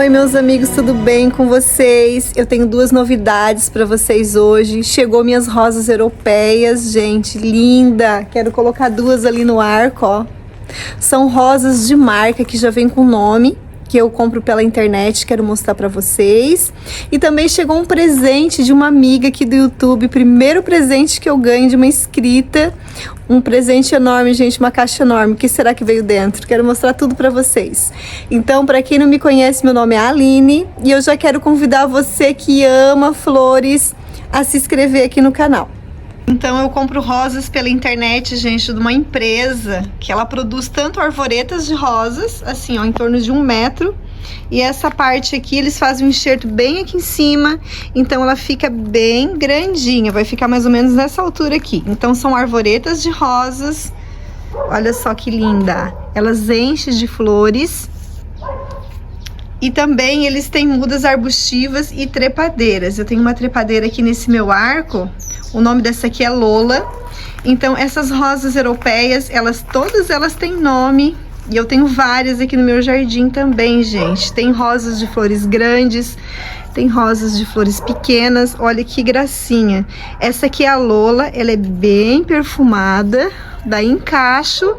Oi, meus amigos, tudo bem com vocês? Eu tenho duas novidades para vocês hoje. Chegou minhas rosas europeias, gente, linda! Quero colocar duas ali no arco, ó. São rosas de marca que já vem com nome, que eu compro pela internet, quero mostrar para vocês. E também chegou um presente de uma amiga aqui do YouTube, primeiro presente que eu ganho de uma inscrita. Um presente enorme, gente, uma caixa enorme. O que será que veio dentro? Quero mostrar tudo para vocês. Então, para quem não me conhece, meu nome é Aline e eu já quero convidar você que ama flores a se inscrever aqui no canal. Então eu compro rosas pela internet, gente, de uma empresa que ela produz tanto arvoretas de rosas, assim, ó, em torno de 1 metro. E essa parte aqui, eles fazem um enxerto bem aqui em cima, então ela fica bem grandinha, vai ficar mais ou menos nessa altura aqui. Então são arvoretas de rosas, olha só que linda. Elas enchem de flores. E também eles têm mudas arbustivas e trepadeiras. Eu tenho uma trepadeira aqui nesse meu arco. O nome dessa aqui é Lola. Então essas rosas europeias, todas elas têm nome. E eu tenho várias aqui no meu jardim também, gente. Tem rosas de flores grandes, tem rosas de flores pequenas. Olha que gracinha. Essa aqui é a Lola, ela é bem perfumada. Daí em cacho,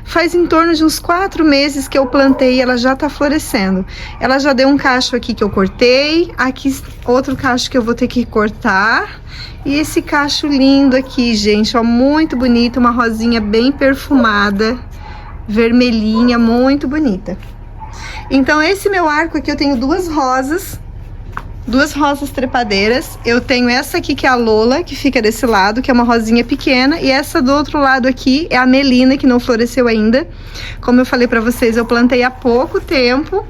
faz em torno de uns 4 meses que eu plantei e ela já tá florescendo. Ela já deu um cacho aqui que eu cortei, aqui outro cacho que eu vou ter que cortar. E esse cacho lindo aqui, gente, ó, muito bonito, uma rosinha bem perfumada, vermelhinha, muito bonita. Então esse meu arco aqui eu tenho duas rosas trepadeiras. Eu tenho essa aqui que é a Lola, que fica desse lado, que é uma rosinha pequena, e essa do outro lado aqui é a Melina, que não floresceu ainda. Como eu falei pra vocês, eu plantei há pouco tempo,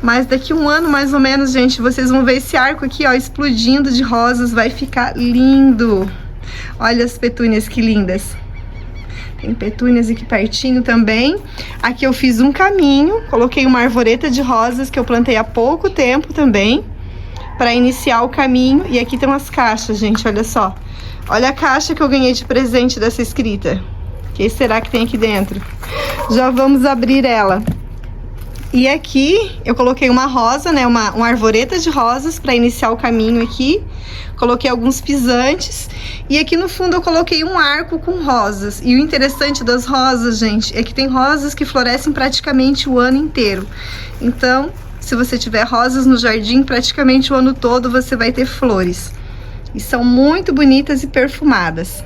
mas daqui 1 ano mais ou menos, gente, vocês vão ver esse arco aqui, ó, explodindo de rosas, vai ficar lindo. Olha as petúnias que lindas. Tem petúnias aqui pertinho também. Aqui eu fiz um caminho, coloquei uma arvoreta de rosas que eu plantei há pouco tempo também, para iniciar o caminho. E aqui tem umas caixas, gente, olha só. Olha a caixa que eu ganhei de presente dessa inscrita. O que será que tem aqui dentro? Já vamos abrir ela. E aqui eu coloquei uma rosa, né, uma arvoreta de rosas para iniciar o caminho aqui. Coloquei alguns pisantes. E aqui no fundo eu coloquei um arco com rosas. E o interessante das rosas, gente, é que tem rosas que florescem praticamente o ano inteiro. Então, se você tiver rosas no jardim, praticamente o ano todo você vai ter flores. E são muito bonitas e perfumadas.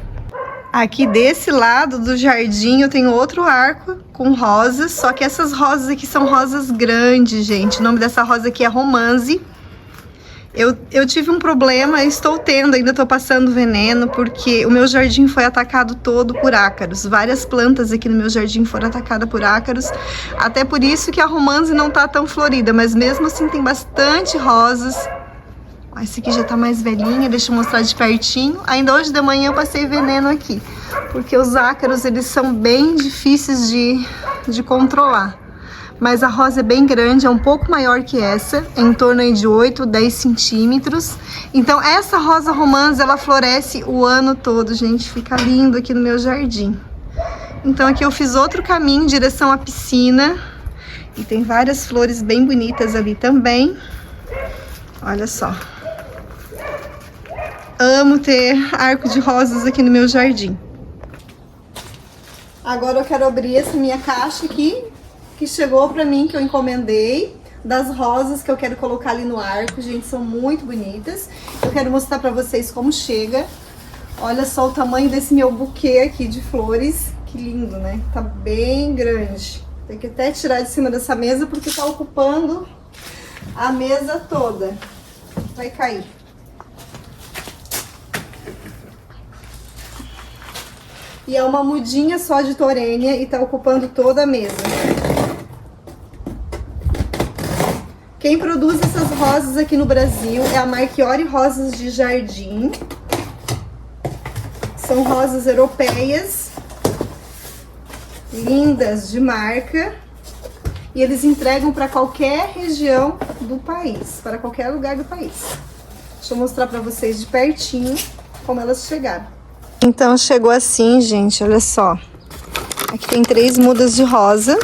Aqui desse lado do jardim eu tenho outro arco com rosas, só que essas rosas aqui são rosas grandes, gente. O nome dessa rosa aqui é Romance. Eu tive um problema, estou tendo, ainda estou passando veneno, porque o meu jardim foi atacado todo por ácaros. Várias plantas aqui no meu jardim foram atacadas por ácaros. Até por isso que a Romance não tá tão florida, mas mesmo assim tem bastante rosas. Essa aqui já tá mais velhinha, deixa eu mostrar de pertinho. Ainda hoje de manhã eu passei veneno aqui, porque os ácaros, eles são bem difíceis de controlar. Mas a rosa é bem grande, é um pouco maior que essa, é em torno aí de 8, 10 centímetros. Então essa rosa Romance, ela floresce o ano todo, gente, fica lindo aqui no meu jardim. Então aqui eu fiz outro caminho em direção à piscina, e tem várias flores bem bonitas ali também. Olha só. Amo ter arco de rosas aqui no meu jardim. Agora eu quero abrir essa minha caixa aqui, que chegou pra mim, que eu encomendei, das rosas que eu quero colocar ali no arco. Gente, são muito bonitas. Eu quero mostrar pra vocês como chega. Olha só o tamanho desse meu buquê aqui de flores. Que lindo, né? Tá bem grande. Tem que até tirar de cima dessa mesa, porque tá ocupando a mesa toda. Vai cair. E é uma mudinha só de torênia e tá ocupando toda a mesa. Quem produz essas rosas aqui no Brasil é a Marchiori Rosas de Jardim. São rosas europeias, lindas, de marca. E eles entregam para qualquer região do país, para qualquer lugar do país. Deixa eu mostrar para vocês de pertinho como elas chegaram. Então chegou assim, gente, olha só. Aqui tem 3 mudas de rosa.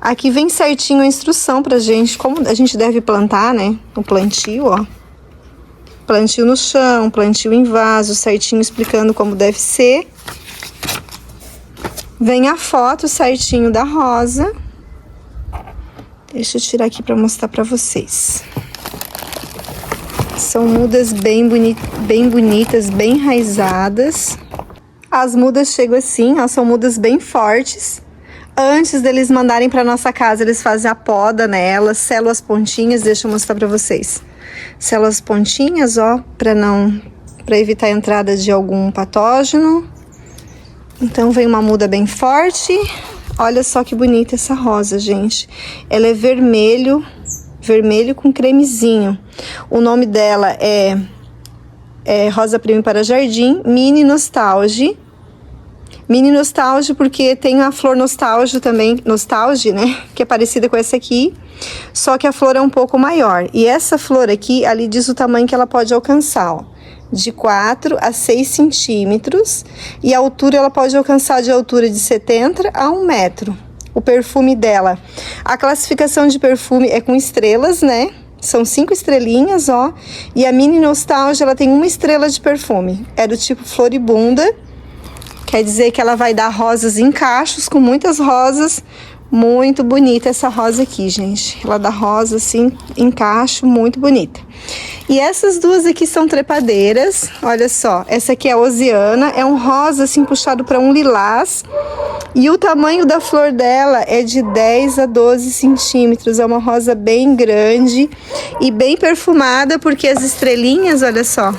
Aqui vem certinho a instrução pra gente, como a gente deve plantar, né? O plantio, ó. Plantio no chão, plantio em vaso, certinho explicando como deve ser. Vem a foto certinho da rosa. Deixa eu tirar aqui pra mostrar pra vocês. São mudas bem bonitas, bem enraizadas. As mudas chegam assim, ó, são mudas bem fortes. Antes deles mandarem para nossa casa, eles fazem a poda nelas, selam as pontinhas, deixa eu mostrar para vocês. Selam as pontinhas, ó, para evitar a entrada de algum patógeno. Então vem uma muda bem forte. Olha só que bonita essa rosa, gente. Ela é vermelho com cremezinho. O nome dela é Rosa Premium para Jardim, Mini Nostalgia. Mini Nostalgia porque tem a flor Nostalgia também, Nostalgia, né? Que é parecida com essa aqui, só que a flor é um pouco maior. E essa flor aqui, ali diz o tamanho que ela pode alcançar, ó. De 4 a 6 centímetros. E a altura ela pode alcançar de altura de 70 a 1 metro. O perfume dela, a classificação de perfume é com estrelas, né? São 5 estrelinhas, ó. E a Mini Nostalgia, ela tem 1 estrela de perfume. É do tipo floribunda. Quer dizer que ela vai dar rosas em cachos, com muitas rosas. Muito bonita essa rosa aqui, gente. Ela dá rosa assim, em cacho, muito bonita. E essas duas aqui são trepadeiras. Olha só, essa aqui é a Oceana. É um rosa assim, puxado para um lilás. E o tamanho da flor dela é de 10 a 12 centímetros. É uma rosa bem grande e bem perfumada, porque as estrelinhas, olha só.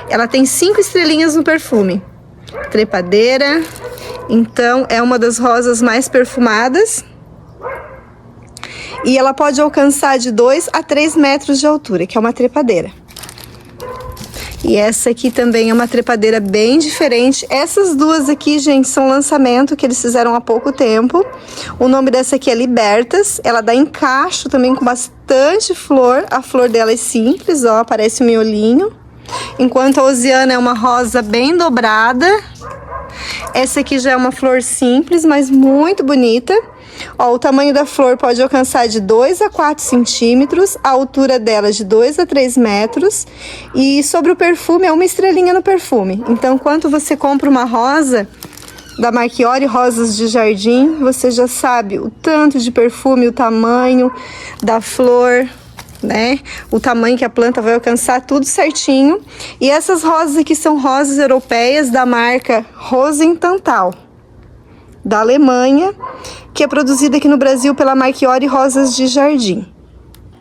Ela tem 5 estrelinhas no perfume. Trepadeira, então é uma das rosas mais perfumadas e ela pode alcançar de 2 a 3 metros de altura, que é uma trepadeira. E essa aqui também é uma trepadeira bem diferente. Essas duas aqui, gente, são lançamento que eles fizeram há pouco tempo. O nome dessa aqui é Libertas. Ela dá encaixo também com bastante flor. A flor dela é simples, ó, parece um miolinho. Enquanto a Oceana é uma rosa bem dobrada. Essa aqui já é uma flor simples, mas muito bonita. Ó, o tamanho da flor pode alcançar de 2 a 4 centímetros. A altura dela é de 2 a 3 metros. E sobre o perfume, é 1 estrelinha no perfume. Então, quando você compra uma rosa da Marchiori Rosas de Jardim, você já sabe o tanto de perfume, o tamanho da flor, né? O tamanho que a planta vai alcançar, tudo certinho. E essas rosas aqui são rosas europeias da marca Rosenthal, da Alemanha, que é produzida aqui no Brasil pela Marchiori Rosas de Jardim.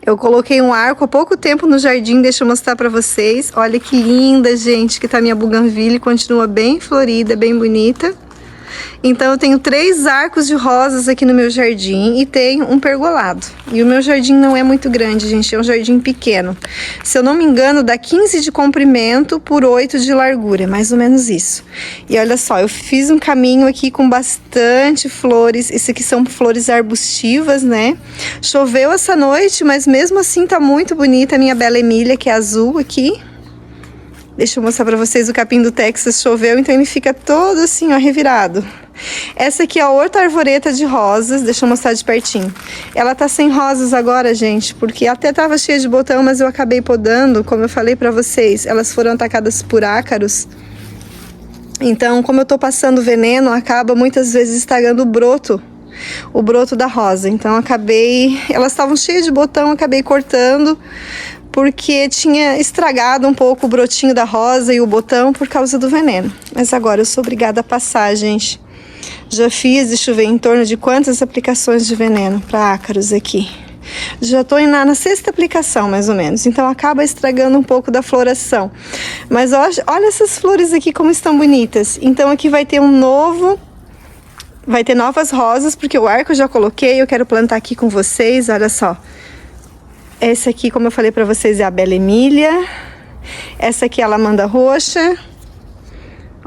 Eu coloquei um arco há pouco tempo no jardim, deixa eu mostrar pra vocês. Olha que linda, gente, que tá minha buganvília, continua bem florida, bem bonita. Então eu tenho 3 arcos de rosas aqui no meu jardim e tenho um pergolado. E o meu jardim não é muito grande, gente, é um jardim pequeno. Se eu não me engano, dá 15 de comprimento por 8 de largura, mais ou menos isso. E olha só, eu fiz um caminho aqui com bastante flores. Isso aqui são flores arbustivas, né? Choveu essa noite, mas mesmo assim tá muito bonita a minha Bela Emília, que é azul aqui. Deixa eu mostrar pra vocês, o capim do Texas choveu, então ele fica todo assim, ó, revirado. Essa aqui é a Horta Arvoreta de rosas, deixa eu mostrar de pertinho. Ela tá sem rosas agora, gente, porque até tava cheia de botão, mas eu acabei podando, como eu falei pra vocês. Elas foram atacadas por ácaros. Então, como eu tô passando veneno, acaba muitas vezes estragando o broto da rosa. Então, elas estavam cheias de botão, acabei cortando, porque tinha estragado um pouco o brotinho da rosa e o botão por causa do veneno. Mas agora eu sou obrigada a passar, gente. Já fiz, deixa eu ver, em torno de quantas aplicações de veneno para ácaros aqui. Já estou na 6ª aplicação, mais ou menos. Então acaba estragando um pouco da floração. Mas olha essas flores aqui como estão bonitas. Então aqui vai ter vai ter novas rosas, porque o arco eu já coloquei. Eu quero plantar aqui com vocês, olha só. Essa aqui, como eu falei pra vocês, é a Bela Emília. Essa aqui é a Lamanda Roxa.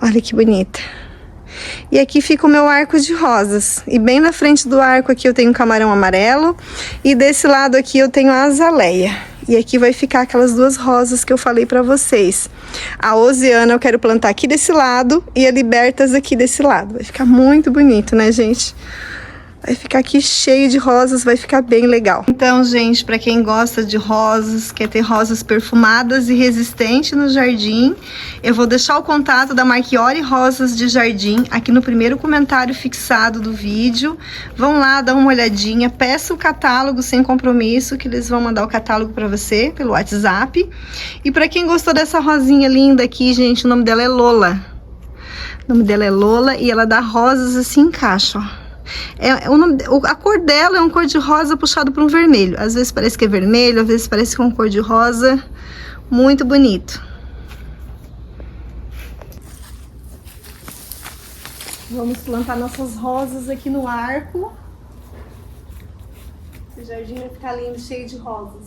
Olha que bonita. E aqui fica o meu arco de rosas. E bem na frente do arco aqui eu tenho um camarão amarelo. E desse lado aqui eu tenho a azaleia. E aqui vai ficar aquelas 2 rosas que eu falei pra vocês. A Oceana eu quero plantar aqui desse lado e a Libertas aqui desse lado. Vai ficar muito bonito, né, gente? Vai ficar aqui cheio de rosas, vai ficar bem legal. Então, gente, para quem gosta de rosas, quer ter rosas perfumadas e resistentes no jardim, eu vou deixar o contato da Marchiori Rosas de Jardim aqui no primeiro comentário fixado do vídeo. Vão lá, dá uma olhadinha, peça o catálogo sem compromisso, que eles vão mandar o catálogo para você pelo WhatsApp. E para quem gostou dessa rosinha linda aqui, gente, o nome dela é Lola. O nome dela é Lola e ela dá rosas assim em caixa, ó. A cor dela é um cor de rosa puxado para um vermelho. Às vezes parece que é vermelho, às vezes parece que é uma cor de rosa. Muito bonito. Vamos plantar nossas rosas aqui no arco. Esse jardim vai ficar lindo, cheio de rosas.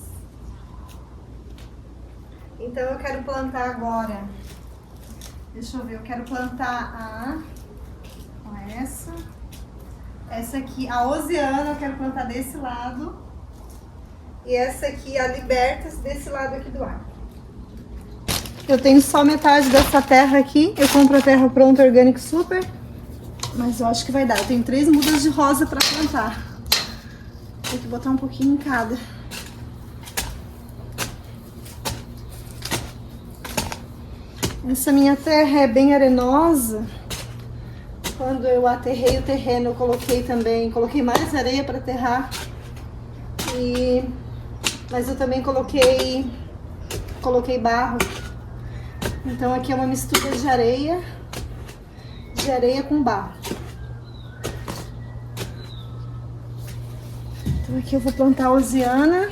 Então eu quero plantar agora. Deixa eu ver, eu quero plantar essa. Essa aqui, a Oceana, eu quero plantar desse lado. E essa aqui, a Libertas, desse lado aqui do arco. Eu tenho só metade dessa terra aqui. Eu compro a terra pronta, orgânico super. Mas eu acho que vai dar. Eu tenho 3 mudas de rosa pra plantar. Tem que botar um pouquinho em cada. Essa minha terra é bem arenosa. Quando eu aterrei o terreno, eu coloquei mais areia para aterrar. Mas eu também coloquei barro. Então aqui é uma mistura de areia com barro. Então aqui eu vou plantar a Oceana.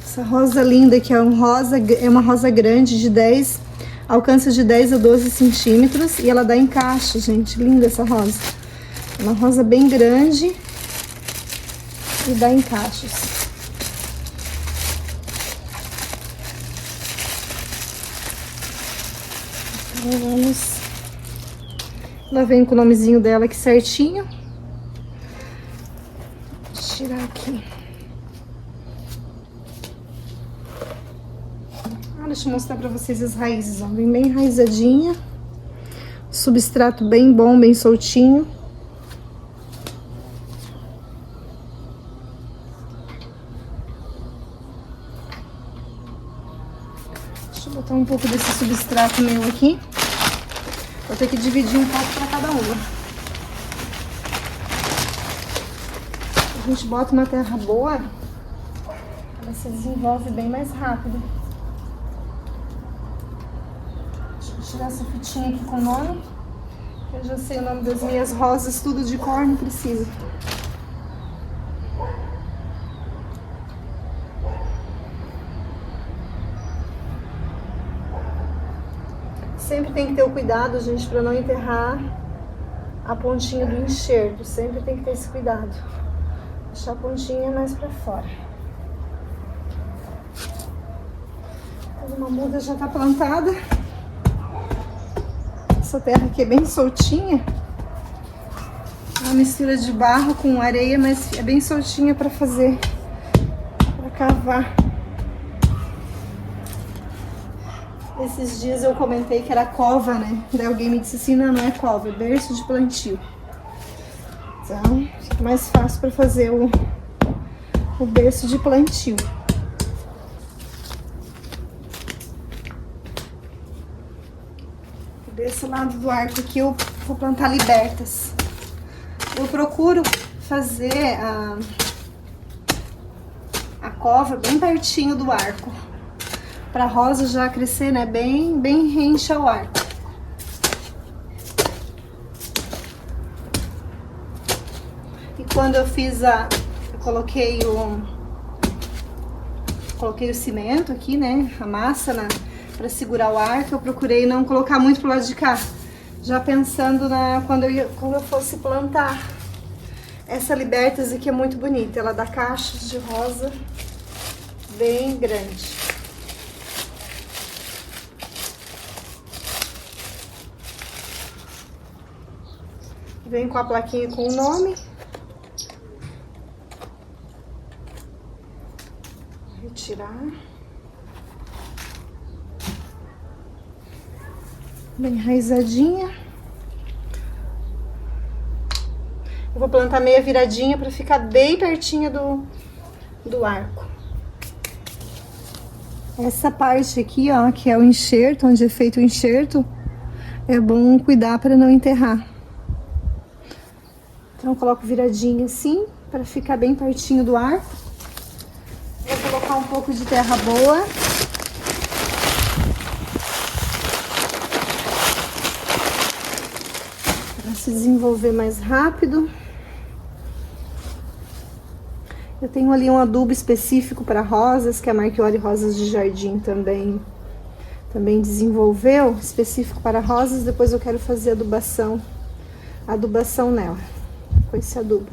Essa rosa linda aqui é uma rosa grande de 10 alcança de 10 a 12 centímetros e ela dá encaixe, gente. Linda essa rosa. É uma rosa bem grande e dá encaixes. Então vamos... Ela vem com o nomezinho dela aqui certinho. Vou tirar aqui. Deixa eu mostrar pra vocês as raízes, ó. Vem bem enraizadinha. Substrato bem bom, bem soltinho. Deixa eu botar um pouco desse substrato meu aqui. Vou ter que dividir um pouco pra cada uma. A gente bota uma terra boa, ela se desenvolve bem mais rápido. Tirar essa fitinha aqui com o nome. Eu já sei o nome das minhas rosas, tudo de cor, não precisa. Sempre tem que ter o cuidado, gente, para não enterrar a pontinha do enxerto. Sempre tem que ter esse cuidado. Deixar a pontinha mais para fora. Uma muda já tá plantada. Essa terra aqui é bem soltinha. É uma mistura de barro com areia, mas é bem soltinha para fazer, para cavar. Esses dias eu comentei que era cova, né? Daí alguém me disse assim, não é cova, é berço de plantio. Então, fica mais fácil para fazer o berço de plantio. Desse lado do arco aqui eu vou plantar Libertas. Eu procuro fazer a cova bem pertinho do arco, para a rosa já crescer, né, bem rente ao arco. E quando eu fiz eu coloquei o cimento aqui, né, a massa para segurar o arco, eu procurei não colocar muito pro lado de cá, já pensando quando eu fosse plantar. Essa Libertas aqui é muito bonita, ela dá cachos de rosa bem grande. Vem com a plaquinha com o nome. Retirar. Bem enraizadinha. Eu vou plantar meia viradinha pra ficar bem pertinho do arco. Essa parte aqui, ó, que é o enxerto, onde é feito o enxerto, é bom cuidar para não enterrar. Então eu coloco viradinha assim, para ficar bem pertinho do arco. Vou colocar um pouco de terra boa. Para se desenvolver mais rápido. Eu tenho ali um adubo específico para rosas, que a Marchiori Rosas de Jardim também desenvolveu, específico para rosas. Depois eu quero fazer adubação nela, com esse adubo.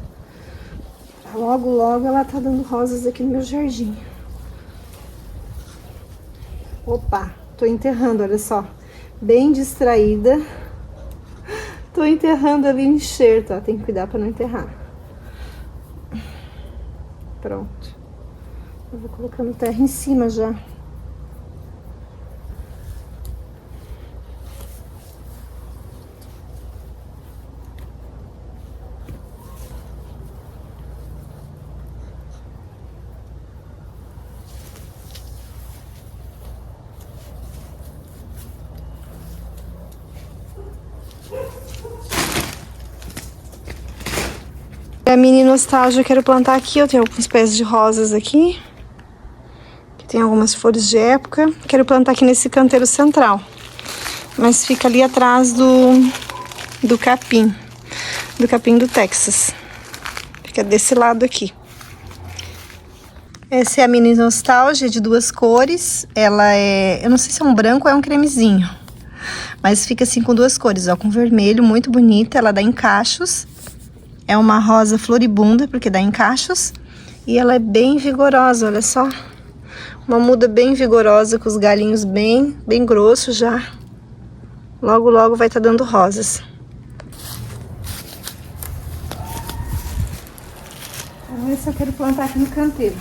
Logo, logo ela tá dando rosas aqui no meu jardim. Opa, tô enterrando, olha só, bem distraída. Tô enterrando ali o enxerto, ó, tem que cuidar para não enterrar. Pronto. Eu vou colocando terra em cima já. A mini nostalgia eu quero plantar aqui. Eu tenho alguns pés de rosas aqui. Que tem algumas flores de época. Quero plantar aqui nesse canteiro central. Mas fica ali atrás do capim. Do capim do Texas. Fica desse lado aqui. Essa é a mini nostalgia de 2 cores. Ela é... eu não sei se é um branco ou é um cremezinho. Mas fica assim com 2 cores, ó. Com vermelho, muito bonita. Ela dá em cachos. É uma rosa floribunda, porque dá em cachos. E ela é bem vigorosa, olha só. Uma muda bem vigorosa, com os galinhos bem grossos já. Logo, logo vai estar dando rosas. Então, esse eu quero plantar aqui no canteiro.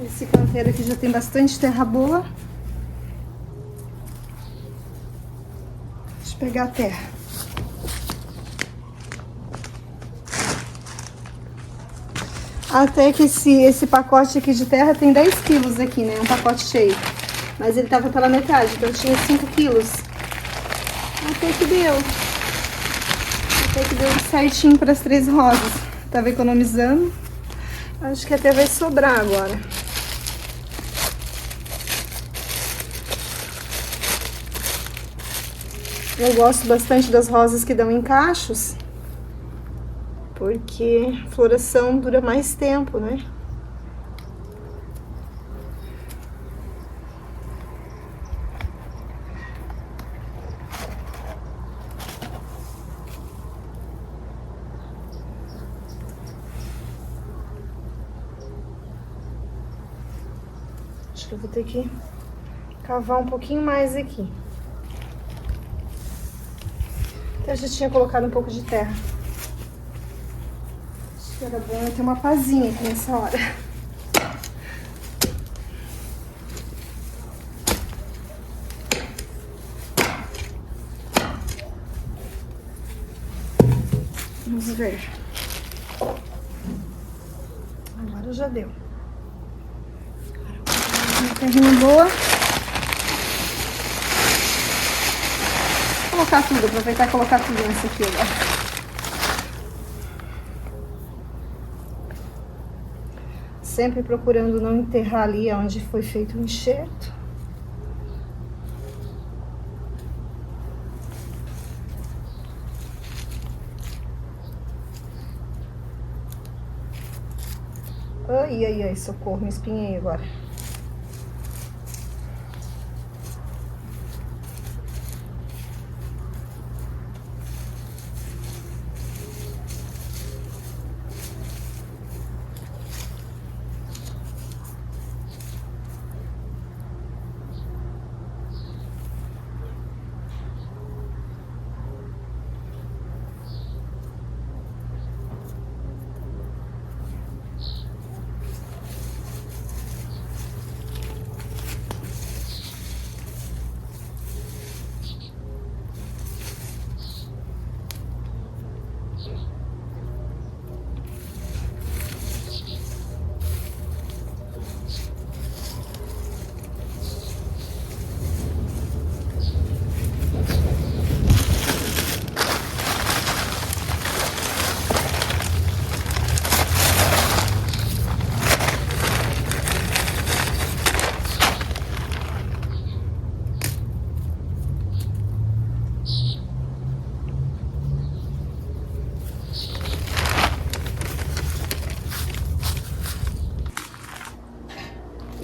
Esse canteiro aqui já tem bastante terra boa. Deixa eu pegar a terra. Até que esse pacote aqui de terra tem 10 quilos aqui, né? Um pacote cheio. Mas ele tava pela metade, então tinha 5 quilos. Até que deu certinho para as 3 rosas. Tava economizando. Acho que até vai sobrar agora. Eu gosto bastante das rosas que dão em cachos, porque a floração dura mais tempo, né? Acho que eu vou ter que cavar um pouquinho mais aqui. Eu já tinha colocado um pouco de terra. Acho que era bom eu ter uma pazinha aqui nessa hora. Vamos ver. Agora já deu. Uma terrinha boa. Vou colocar tudo, aproveitar e colocar tudo nessa aqui agora. Sempre procurando não enterrar ali onde foi feito o enxerto. Ai, ai, ai, socorro, me espinhei agora.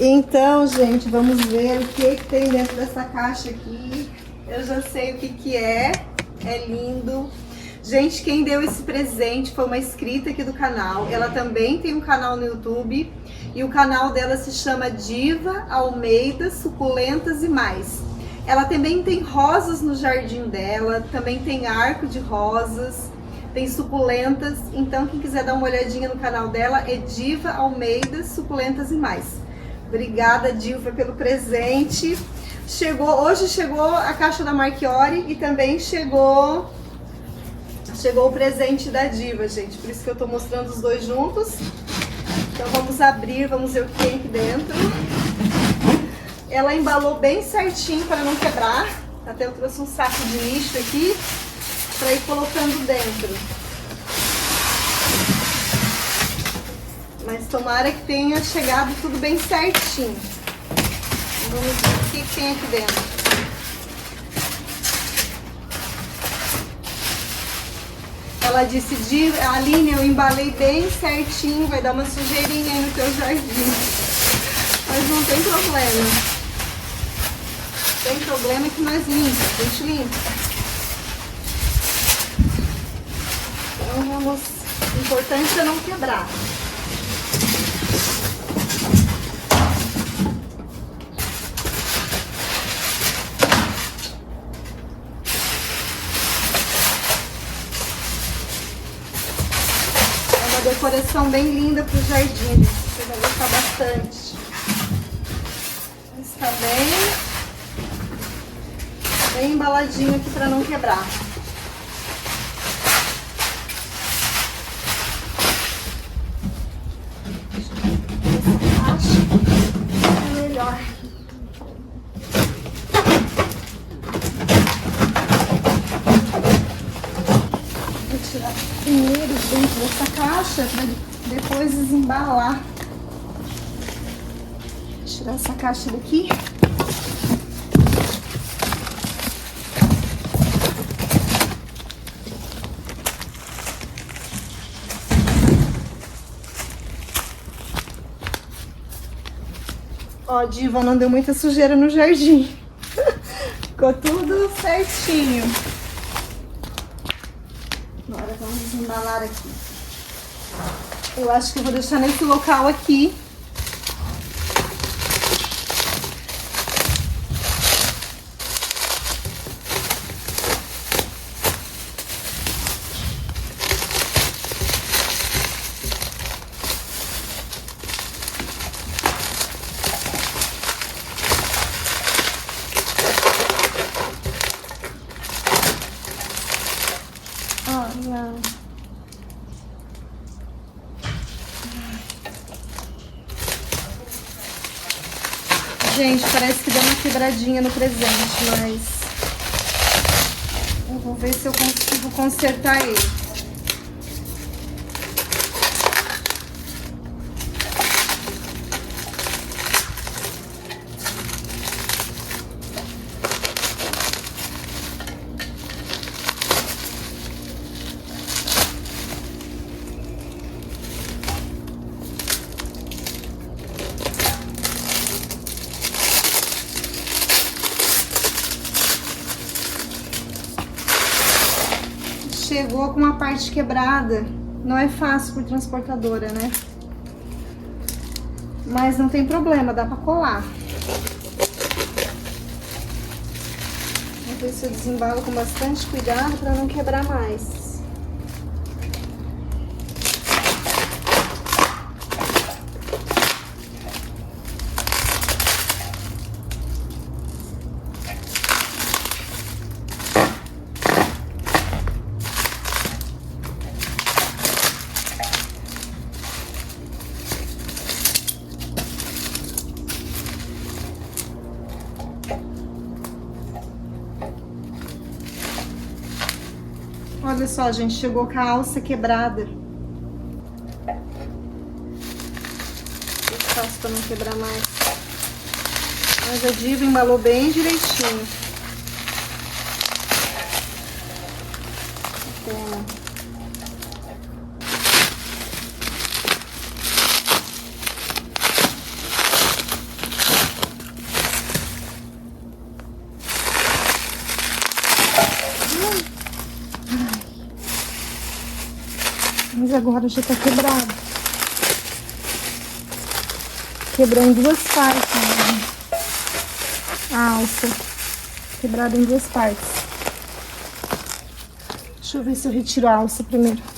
Então, gente, vamos ver o que tem dentro dessa caixa aqui. Eu já sei o que é. É lindo. Gente, quem deu esse presente foi uma inscrita aqui do canal. Ela também tem um canal no YouTube. E o canal dela se chama Diva Almeida Suculentas e Mais. Ela também tem rosas no jardim dela. Também tem arco de rosas. Tem suculentas. Então, quem quiser dar uma olhadinha no canal dela é Diva Almeida Suculentas e Mais. Obrigada, Diva, pelo presente. Hoje chegou a caixa da Marchiori e também chegou o presente da Diva, gente. Por isso que eu tô mostrando os dois juntos. Então vamos abrir, vamos ver o que tem aqui dentro. Ela embalou bem certinho para não quebrar. Até eu trouxe um saco de lixo aqui para ir colocando dentro. Mas tomara que tenha chegado tudo bem certinho. Vamos ver o que tem aqui dentro. Ela disse, Aline, eu embalei bem certinho, vai dar uma sujeirinha aí no teu jardim. Mas não tem problema. Tem problema que nós limpamos, a gente limpa. Então vamos, o importante é não quebrar. Decoração bem linda para o jardim, você vai gostar bastante. Está bem embaladinho aqui para não quebrar. Essa caixa é melhor. Vou tirar primeiro dentro dessa caixa para depois desembalar. Vou tirar essa caixa daqui. Ó, Diva, não deu muita sujeira no jardim. Ficou tudo certinho. Agora vamos desembalar aqui. Eu acho que eu vou deixar nesse local aqui. Olha. Gente, parece que deu uma quebradinha no presente, mas eu vou ver se eu consigo consertar ele. Chegou com uma parte quebrada. Não é fácil por transportadora, né? Mas não tem problema, dá pra colar. Vou ver se eu desembalo com bastante cuidado pra não quebrar mais. Olha só, gente, chegou com a alça quebrada. Eu faço para não quebrar mais. Mas a Diva embalou bem direitinho. Pena. agora já tá quebrado. Quebrou em duas partes, né? A alça. Quebrada em duas partes. Deixa eu ver se eu retiro a alça primeiro.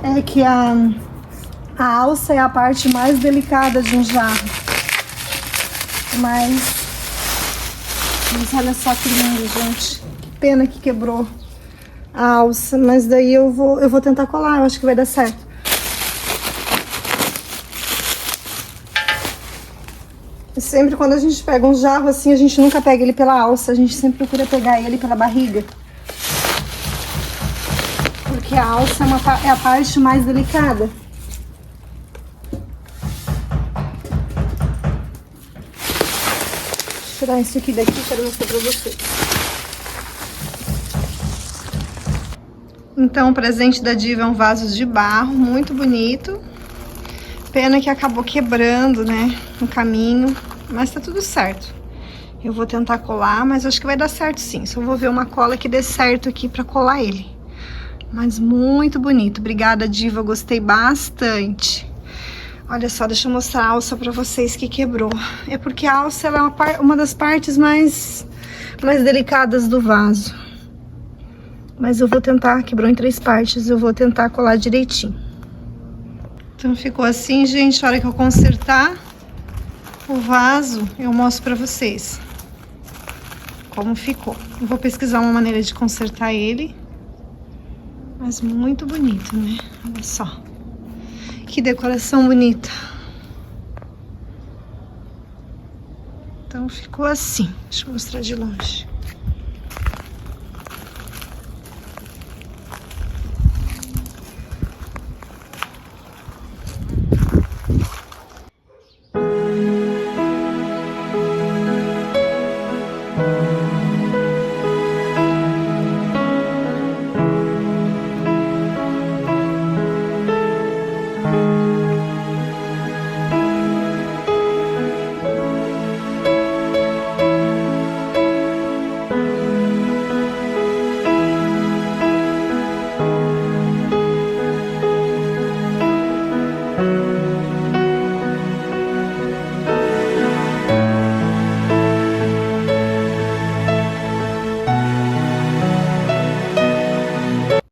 É que a alça é a parte mais delicada de um jarro. Mas olha só que lindo, gente. Que pena que quebrou a alça. Mas daí eu vou tentar colar, eu acho que vai dar certo. E sempre quando a gente pega um jarro assim, a gente nunca pega ele pela alça. A gente sempre procura pegar ele pela barriga. Porque a alça é a parte mais delicada. Vou tirar isso aqui daqui, quero mostrar pra vocês. Então, o presente da Diva é um vaso de barro, muito bonito. Pena que acabou quebrando, né, no caminho, mas tá tudo certo. Eu vou tentar colar, mas acho que vai dar certo sim. Só vou ver uma cola que dê certo aqui pra colar ele. Mas muito bonito. Obrigada, Diva. Gostei bastante. Olha só, deixa eu mostrar a alça pra vocês que quebrou. É porque a alça ela é uma das partes mais delicadas do vaso. Mas eu vou tentar, quebrou em 3 partes, eu vou tentar colar direitinho. Então ficou assim, gente. A hora que eu consertar o vaso, eu mostro pra vocês como ficou. Eu vou pesquisar uma maneira de consertar ele. Mas muito bonito, né? Olha só. Que decoração bonita. Então ficou assim. Deixa eu mostrar de longe.